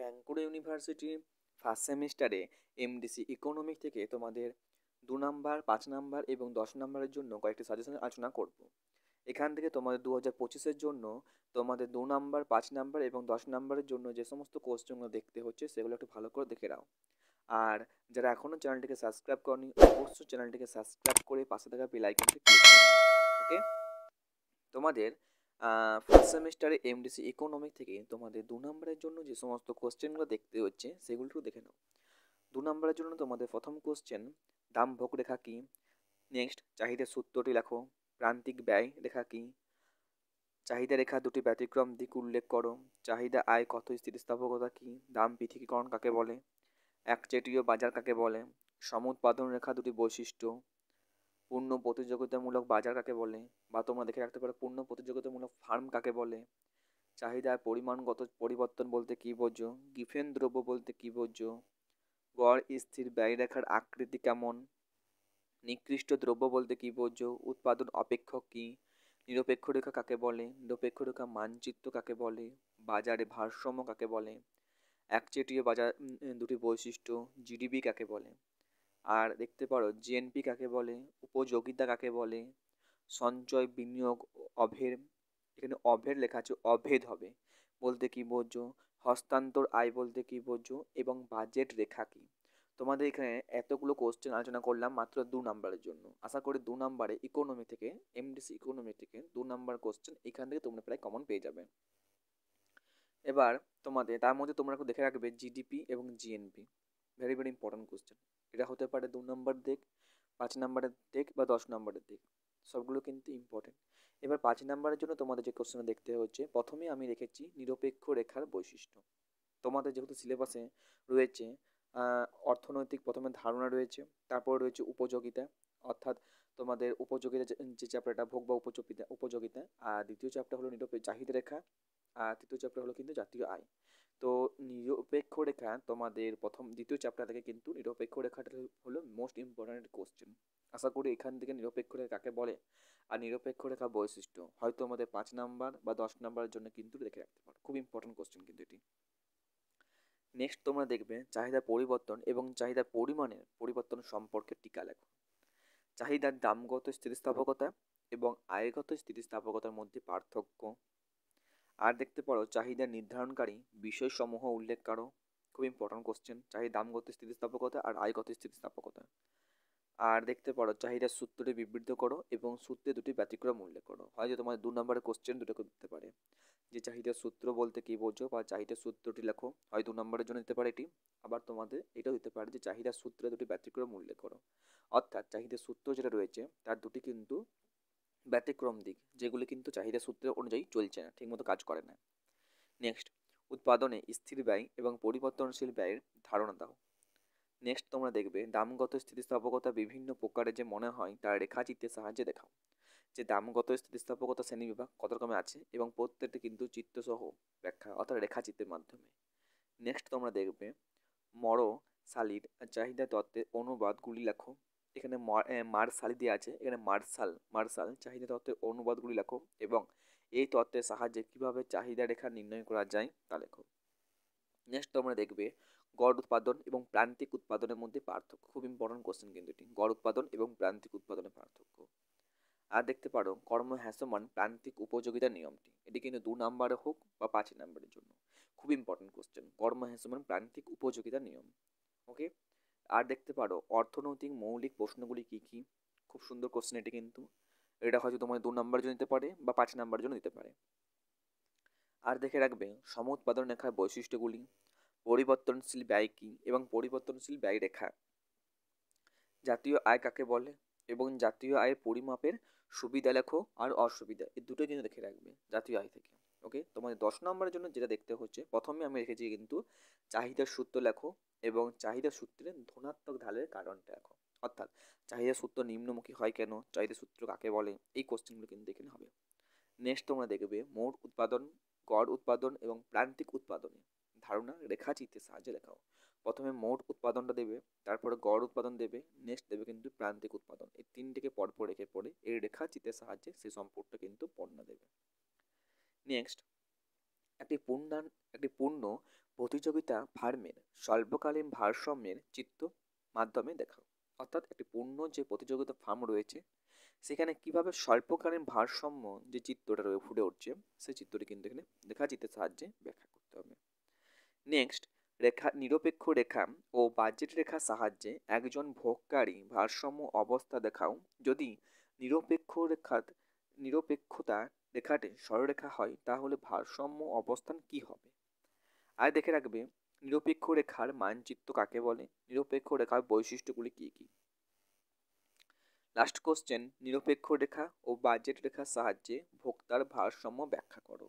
Bankura university first সেমিস্টারে MDC economic থেকে তোমাদের 2 নাম্বার, 5 নাম্বার এবং 10 নাম্বারের জন্য কয়েকটি সাজেশন আলোচনা করব। এখান থেকে তোমাদের 2025-এর জন্য তোমাদের 2 নাম্বার, 5 নাম্বার এবং 10 নাম্বারের জন্য যে সমস্ত কোশ্চেনগুলো দেখতে হচ্ছে সেগুলো একটু ভালো করে দেখে নাও। আর যারা এখনও চ্যানেলটিকে সাবস্ক্রাইব করনি, অবশ্যই চ্যানেলটিকে সাবস্ক্রাইব করে পাশে থাকা বেল আইকনটি ক্লিক করো। ওকে, তোমাদের ফার্স্ট সেমিস্টারে এমডিসি ইকোনমিক থেকে তোমাদের 2 নাম্বারের জন্য যে সমস্ত কোশ্চেনগুলো দেখতে হচ্ছে সেগুলো একটু দেখে নাও। 2 নাম্বারের জন্য তোমাদের প্রথম কোশ্চেন, দাম ভোগ রেখা কি। নেক্সট, চাহিদার সূত্রটি লেখো। প্রান্তিক ব্যয় রেখা কি। চাহিদা রেখা দুটি ব্যতিক্রম দিক উল্লেখ করো। চাহিদা আয় কত স্থিতিস্থাপকতা কি। দাম পৃথকীকরণ কাকে বলে। একচেটিয়া বাজার কাকে বলে। সমুৎপাদন রেখা দুটি বৈশিষ্ট্য। পূর্ণ প্রতিযোগিতামূলক বাজার কাকে বলে, বা তোমরা দেখে রাখতে পারো পূর্ণ প্রতিযোগিতামূলক ফার্ম কাকে বলে। চাহিদার পরিমাণগত পরিবর্তন বলতে কী বোঝো। গিফেন দ্রব্য বলতে কী বোঝো। গড় স্থির ব্যয়রেখার আকৃতি কেমন। নিকৃষ্ট দ্রব্য বলতে কী বোঝো। উৎপাদন অপেক্ষক কি। নিরপেক্ষ রেখা কাকে বলে। নিরপেক্ষ রেখা মানচিত্র কাকে বলে। বাজারে ভারসাম্য কাকে বলে। একচেটিয়া বাজার দুটি বৈশিষ্ট্য। জিডিপি কাকে বলে। আর দেখতে পারো জিএনপি কাকে বলে। উপযোগিতা কাকে বলে। সঞ্চয় বিনিয়োগ অভের, এখানে অভের লেখা আছে, অভেদ হবে বলতে কি বোঝো। হস্তান্তর আয় বলতে কি বোঝো এবং বাজেট রেখা কি। তোমাদের এখানে এতগুলো কোশ্চেন আলোচনা করলাম মাত্র 2 নাম্বারের জন্য। আশা করি 2 নাম্বারে ইকোনমি থেকে, এমডিসি ইকোনমি থেকে 2 নাম্বার কোশ্চেন এখান থেকে তোমরা প্রায় কমন পেয়ে যাবে। এবার তোমাদের তার মধ্যে তোমরা একটু দেখে রাখবে জিডিপি এবং GNP, very very important question. এটা হতে পারে 2 নাম্বার দিক, 5 নাম্বারের দিক বা 10 নাম্বারের দিক, সবগুলো কিন্তু ইম্পর্টেন্ট। এবার 5 নাম্বারের জন্য তোমাদের যে কোশ্চেন দেখতে হচ্ছে, প্রথমে আমি রেখেছি নিরপেক্ষ রেখার বৈশিষ্ট্য। তোমাদের যেহেতু সিলেবাসে রয়েছে অর্থনৈতিক প্রথমে ধারণা রয়েছে, তারপর রয়েছে উপযোগিতা, অর্থাৎ তোমাদের উপযোগিতা যে চ্যাপ্টারটা ভোগ বা উপযোগিতা, আর দ্বিতীয় চ্যাপ্টার হলো চাহিদা রেখা, আর তৃতীয় চ্যাপ্টার হলো কিন্তু জাতীয় আয়। তো নিরপেক্ষ রেখা তোমাদের দ্বিতীয় চ্যাপ্টার থেকে কিন্তু নিরপেক্ষ রেখাটা হলো মোস্ট ইম্পর্ট্যান্ট কোশ্চেন। আশা করি এখান থেকে নিরপেক্ষ রেখা কাকে বলে আর নিরপেক্ষ রেখা বৈশিষ্ট্য হয়তো আমাদের 5 নাম্বার বা 10 নাম্বারের জন্য কিন্তু রেখে রাখতে পারো। খুব ইম্পর্টেন্ট কোশ্চেন কিন্তু এটি। নেক্সট তোমরা দেখবে চাহিদার পরিবর্তন এবং চাহিদার পরিমাণের পরিবর্তন সম্পর্কে টিকা লেখো। চাহিদার দামগত স্থিতিস্থাপকতা এবং আয়গত স্থিতিস্থাপকতার মধ্যে পার্থক্য। আর দেখতে পারো চাহিদা নির্ধারণকারী বিষয়সমূহ উল্লেখ করো। খুব ইম্পর্টেন্ট কোশ্চেন, চাহিদা দামগত স্থিতিস্থাপকতা আর আয়গত স্থিতিস্থাপকতা। আর দেখতে পারো চাহিদার সূত্রটি বিবৃত করো এবং সূত্রে দুটি ব্যতিক্রম উল্লেখ করো। হয়তো তোমাদের 2 নাম্বারের কোশ্চেন দুটো দিতে পারে, যে চাহিদার সূত্র বলতে কী বোঝো বা চাহিদার সূত্রটি লেখো, হয় 2 নাম্বারের জন্য দিতে পারে এটি। আবার তোমাদের এটাও দিতে পারে যে চাহিদার সূত্রে দুটি ব্যতিক্রম উল্লেখ করো। অর্থাৎ চাহিদার সূত্র যেটা রয়েছে তার দুটি কিন্তু ব্যতিক্রম দিক, যেগুলি কিন্তু চাহিদা সূত্রের অনুযায়ী চলছে না, ঠিকমতো কাজ করে না। নেক্সট, উৎপাদনে স্থির ব্যয় এবং পরিবর্তনশীল ব্যয়ের ধারণা দাও। নেক্সট তোমরা দেখবে দামগত স্থিতিস্থাপকতা বিভিন্ন প্রকারের যে মনে হয় তার রেখাচিত্রের সাহায্যে দেখাও। যে দামগত স্থিতিস্থাপকতা শ্রেণীবিভাগ কত রকমের আছে এবং প্রত্যেকটি কিন্তু চিত্রসহ ব্যাখ্যা অর্থাৎ রেখাচিত্রের মাধ্যমে। নেক্সট তোমরা দেখবে মরসালির চাহিদা তত্ত্বের অনুবাদগুলি লেখো। এখানে মার্শালি দেওয়া আছে, এখানে মার্শাল চাহিদা তত্ত্বের অনুবাদগুলি লেখো এবং এই তত্ত্বের সাহায্যে কীভাবে চাহিদা রেখা নির্ণয় করা যায় তা লেখো। নেক্সট তোমরা দেখবে গড় উৎপাদন এবং প্রান্তিক উৎপাদনের মধ্যে পার্থক্য। খুব ইম্পর্টেন্ট কোশ্চেন কিন্তু এটি, গড় উৎপাদন এবং প্রান্তিক উৎপাদনের পার্থক্য। আর দেখতে পারো কর্ম হ্যাসমান প্রান্তিক উপযোগিতার নিয়মটি, এটি কিন্তু 2 নাম্বারে হোক বা 5 নাম্বারের জন্য খুব ইম্পর্টেন্ট কোশ্চেন, কর্ম হ্যাসমান প্রান্তিক উপযোগিতার নিয়ম। ওকে, আর দেখতে পারো অর্থনৈতিক মৌলিক প্রশ্নগুলি কী কী। খুব সুন্দর কোশ্চেন এটি কিন্তু, এটা হয়তো তোমার 2 নাম্বারের জন্য দিতে পারে বা 5 নাম্বারের জন্য দিতে পারে। আর দেখে রাখবে সমুৎপাদন রেখার বৈশিষ্ট্যগুলি, পরিবর্তনশীল ব্যয় কী এবং পরিবর্তনশীল ব্যয় রেখা, জাতীয় আয় কাকে বলে এবং জাতীয় আয়ের পরিমাপের সুবিধা লেখো আর অসুবিধা, এই দুটোই কিন্তু দেখে রাখবে জাতীয় আয় থেকে। ওকে, তোমাদের 10 নাম্বারের জন্য যেটা দেখতে হচ্ছে, প্রথমে আমি রেখেছি কিন্তু চাহিদার সূত্র লেখো এবং চাহিদা সূত্রের ধনাত্মক ঢালের কারণটা লেখো। অর্থাৎ চাহিদা সূত্র নিম্নমুখী হয় কেন, চাহিদা সূত্র কাকে বলে, এই কোশ্চেনগুলো কিন্তু এখানে হবে। নেক্সট তোমরা দেখবে মোট উৎপাদন, গড় উৎপাদন এবং প্রান্তিক উৎপাদনে ধারণা রেখাচিত্রের সাহায্যে লেখাও। প্রথমে মোট উৎপাদনটা দেবে, তারপরে গড় উৎপাদন দেবে, নেক্সট দেবে কিন্তু প্রান্তিক উৎপাদন। এই তিনটিকে পরপর রেখে পড়ে এই রেখাচিত্রের সাহায্যে সেই সম্পর্কটা কিন্তু বর্ণনা দেবে। নেক্সট, একটি পূর্ণ প্রতিযোগিতা ফার্মের স্বল্পকালীন ভারসাম্যের চিত্র মাধ্যমে দেখাও। অর্থাৎ একটি পূর্ণ যে প্রতিযোগিতা ফার্ম রয়েছে সেখানে কিভাবে স্বল্পকালীন ভারসাম্য যে চিত্রটা ফুটে উঠছে সেই চিত্রটি কিন্তু এখানে রেখাচিত্রের সাহায্যে ব্যাখ্যা করতে হবে। নেক্সট, নিরপেক্ষ রেখা ও বাজেট রেখার সাহায্যে একজন ভোগকারী ভারসাম্য অবস্থা দেখাও। যদি নিরপেক্ষতা রেখাটি সরলরেখা হয় তাহলে ভারসাম্য অবস্থান কি হবে? আর দেখে রাখবে নিরপেক্ষ রেখার মানচিত্র কাকে বলে, নিরপেক্ষ রেখার বৈশিষ্ট্যগুলি কি কি। লাস্ট কোশ্চেন, নিরপেক্ষ রেখা ও বাজেট রেখার সাহায্যে ভোক্তার ভারসাম্য ব্যাখ্যা করো।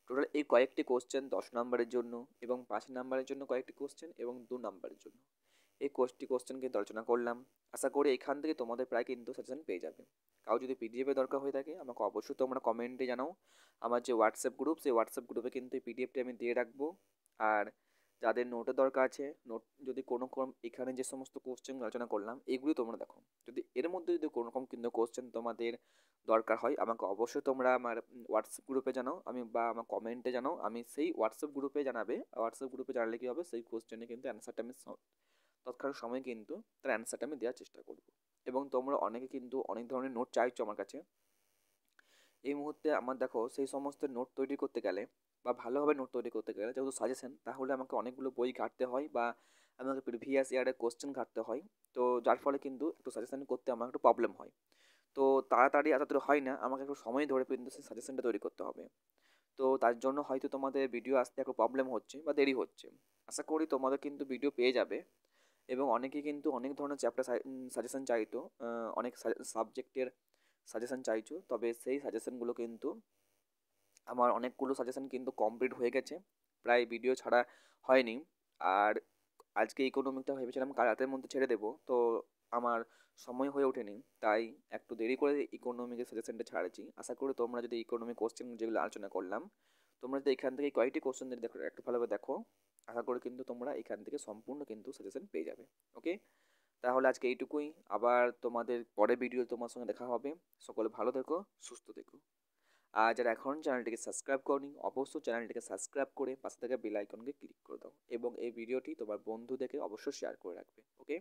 টোটাল এই কয়েকটি কোশ্চেন 10 নম্বরের জন্য এবং 5 নম্বরের জন্য কয়েকটি কোশ্চেন এবং 2 নম্বরের জন্য এই কোশ্চেন কিন্তু আলোচনা করলাম। আশা করি এখান থেকে তোমাদের প্রায় কিন্তু সাজেশন পেয়ে যাবে। কাউ যদি পিডিএফের দরকার হয়ে থাকে আমাকে অবশ্যই তোমরা কমেন্টে জানাও। আমার যে হোয়াটসঅ্যাপ গ্রুপ সেই হোয়াটসঅ্যাপ গ্রুপে কিন্তু এই পিডিএফটি আমি দিয়ে রাখবো। আর যাদের নোটের দরকার আছে, নোট যদি কোনো এখানে যে সমস্ত কোশ্চেন আলোচনা করলাম এগুলি তোমরা দেখো, যদি এর মধ্যে যদি কোনো রকম কিন্তু কোশ্চেন তোমাদের দরকার হয় আমাকে অবশ্যই তোমরা আমার হোয়াটসঅ্যাপ গ্রুপে জানাও, বা আমার কমেন্টে জানাও। আমি সেই হোয়াটসঅ্যাপ গ্রুপে হোয়াটসঅ্যাপ গ্রুপে জানালে কী হবে, সেই কোশ্চেনে কিন্তু অ্যান্সারটা আমি তৎক্ষণাৎ সময় কিন্তু তার অ্যান্সারটা আমি দেওয়ার চেষ্টা করব। এবং তোমরা অনেকে কিন্তু অনেক ধরনের নোট চাইছো আমার কাছে। এই মুহূর্তে আমার দেখো সেই সমস্ত নোট তৈরি করতে গেলে বা ভালোভাবে নোট তৈরি করতে গেলে যেহেতু সাজেশন, তাহলে আমাকে অনেকগুলো বই ঘাঁটতে হয় বা আমাকে প্রিভিয়াস ইয়ারের কোশ্চেন ঘাঁটতে হয়। তো যার ফলে কিন্তু একটু সাজেশন করতে আমার একটু প্রবলেম হয়। তো তাড়াতাড়ি এতটা হয় না, আমাকে একটু সময় ধরে কিন্তু সেই সাজেশনটা তৈরি করতে হবে। তো তার জন্য হয়তো তোমাদের ভিডিও আসতে একটু প্রবলেম হচ্ছে বা দেরি হচ্ছে। আশা করি তোমাদের কিন্তু ভিডিও পেয়ে যাবে। এবং অনেকে কিন্তু অনেক ধরনের চ্যাপ্টার সাজেশন চাইতো, অনেক সাবজেক্টের সাজেশন চাইছো, তবে সেই সাজেশনগুলো কিন্তু আমার অনেকগুলো সাজেশন কিন্তু কমপ্লিট হয়ে গেছে, প্রায় ভিডিও ছাড়া হয়নি। আর আজকে ইকোনমিকটা ভেবেছিলাম কাল রাতের মধ্যে ছেড়ে দেবো, তো আমার সময় হয়ে ওঠেনি, তাই একটু দেরি করে ইকোনমিকের সাজেশনটা ছাড়ছি। আশা করি তোমরা যদি ইকোনমিক কোশ্চেন যেগুলো আলোচনা করলাম তোমরা যদি এখান থেকে কয়েকটি কোশ্চেন দেখো, একটু ভালোভাবে দেখো, আশা করি কিন্তু তোমরা এখান থেকে সম্পূর্ণ কিন্তু সাজেশন পেয়ে যাবে। ওকে, তাহলে আজকে এইটুকুই। আবার তোমাদের পরে ভিডিও তোমার সঙ্গে দেখা হবে। সকলে ভালো থেকো, সুস্থ থেকো। আর যারা এখন চ্যানেলটিকে সাবস্ক্রাইব করনি অবশ্যই চ্যানেলটিকে সাবস্ক্রাইব করে পাশে থাকা বেল আইকনকে ক্লিক করে দাও এবং এই ভিডিওটি তোমার বন্ধুদেরকে অবশ্যই শেয়ার করে রাখবে। ওকে।